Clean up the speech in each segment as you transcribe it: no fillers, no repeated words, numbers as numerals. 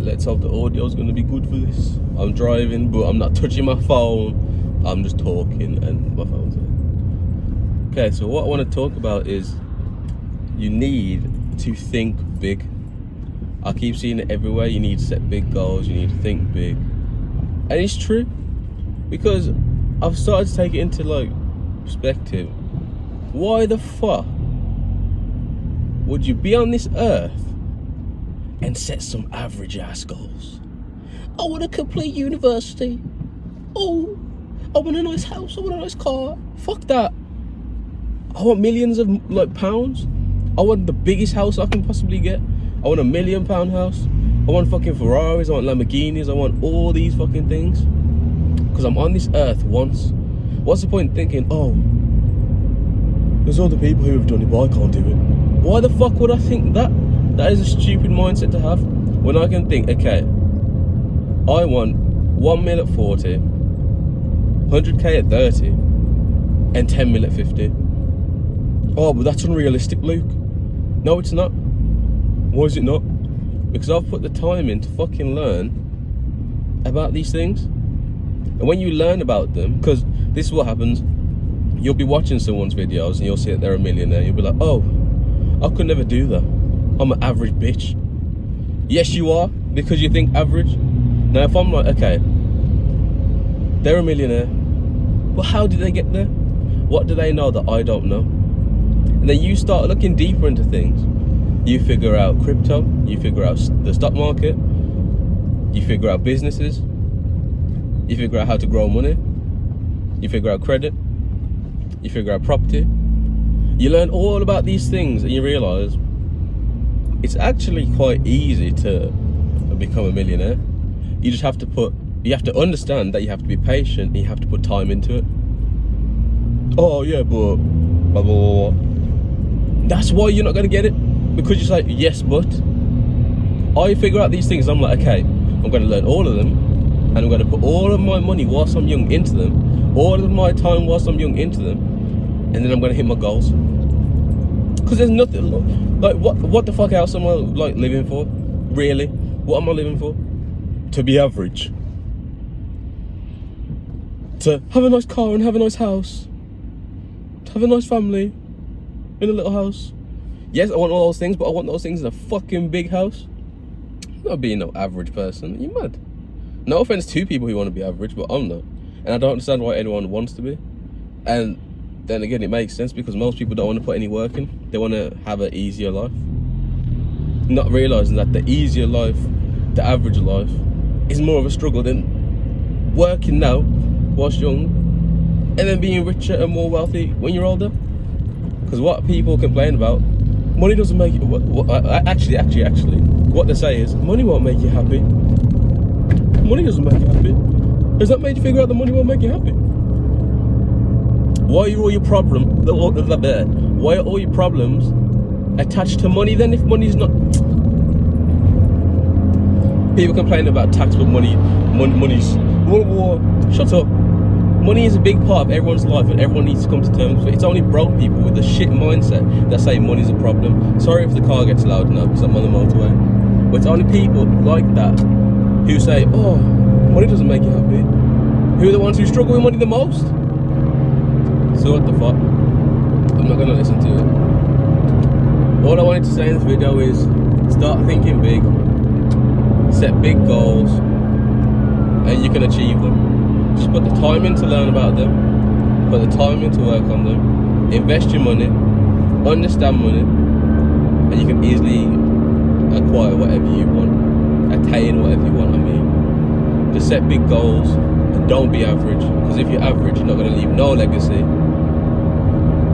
let's hope the audio's gonna be good for this. I'm driving, but I'm not touching my phone. I'm just talking and my phone's on. Okay, so what I want to talk about is you need to think big. I keep seeing it everywhere. You need to set big goals. You need to think big. And it's true. Because I've started to take it into like perspective. Why the fuck would you be on this earth and set some average ass goals? I want to complete university. Oh, I want a nice house. I want a nice car. Fuck that. I want millions of like pounds. I want the biggest house I can possibly get. I want £1 million house. I want fucking Ferraris. I want Lamborghinis. I want all these fucking things. Because I'm on this earth once. What's the point in thinking, oh, there's other people who have done it, but I can't do it. Why the fuck would I think that? That is a stupid mindset to have. When I can think, okay, I want 1 mil at 40, 100k at 30, and 10 mil at 50. Oh, but that's unrealistic, Luke. No, it's not. Why is it not? Because I've put the time in to fucking learn about these things. And when you learn about them, because this is what happens, you'll be watching someone's videos and you'll see that they're a millionaire. You'll be like, oh, I could never do that. I'm an average bitch. Yes, you are, because you think average. Now, if I'm like, okay, they're a millionaire, but how did they get there? What do they know that I don't know? And then you start looking deeper into things. You figure out crypto, you figure out the stock market, you figure out businesses, you figure out how to grow money, you figure out credit, you figure out property. You learn all about these things and you realize it's actually quite easy to become a millionaire. You just have to understand that you have to be patient and you have to put time into it. Oh yeah, but blah, blah, blah, blah. That's why you're not going to get it. Because you say, yes, but. I figure out these things. I'm like, okay, I'm going to learn all of them. And I'm going to put all of my money whilst I'm young into them. All of my time whilst I'm young into them. And then I'm going to hit my goals. Because there's nothing, like, what the fuck else am I, like, living for? Really? What am I living for? To be average. To have a nice car and have a nice house. To have a nice family. In a little house. Yes, I want all those things, but I want those things in a fucking big house. I'm not being no average person. Are you mad? No offense to people who want to be average, but I'm not. And I don't understand why anyone wants to be. And then again, it makes sense because most people don't want to put any work in. They want to have an easier life. Not realising that the easier life, the average life, is more of a struggle than working now, whilst young, and then being richer and more wealthy when you're older. Because what people complain about, money doesn't make you, actually, what they say is, money won't make you happy. Money doesn't make you happy. Has that made you figure out that money won't make you happy? Why are all your problems attached to money then, if money's not? People complain about tax, but money's, shut up. Money is a big part of everyone's life and everyone needs to come to terms with it. It's only broke people with the shit mindset that say money's a problem. Sorry if the car gets loud now because I'm on the motorway. But it's only people like that who say, oh, money doesn't make you happy. Who are the ones who struggle with money the most? So what the fuck? I'm not going to listen to it. All I wanted to say in this video is start thinking big, set big goals, and you can achieve them. Just put the time in to learn about them, put the time in to work on them, invest your money, understand money, and you can easily acquire whatever you want, attain whatever you want, I mean. Just set big goals and don't be average, because if you're average, you're not going to leave no legacy.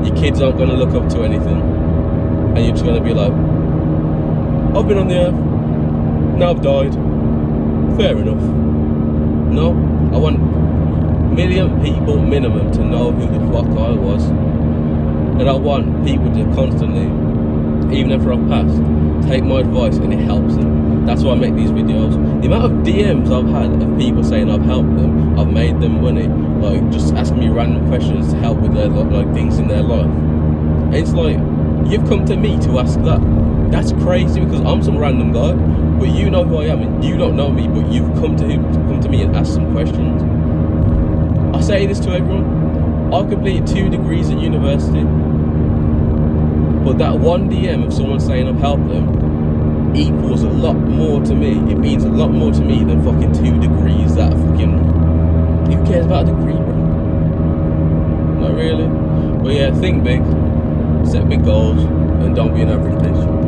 Your kids aren't going to look up to anything, and you're just going to be like, I've been on the earth, now I've died, fair enough. No, I want million people minimum to know who the fuck I was, and I want people to constantly, even after I've passed, take my advice and it helps them. That's why I make these videos. The amount of DMs I've had of people saying I've helped them, I've made them money, like just asking me random questions to help with their like things in their life. And it's like, you've come to me to ask that. That's crazy because I'm some random guy. But you know who I am, and you don't know me, but you've come to me and asked some questions. I say this to everyone. I completed 2 degrees at university, but that one DM of someone saying I've helped them equals a lot more to me. It means a lot more to me than fucking 2 degrees. That fucking, who cares about a degree, bro? Not really. But yeah, think big, set big goals, and don't be an average bitch.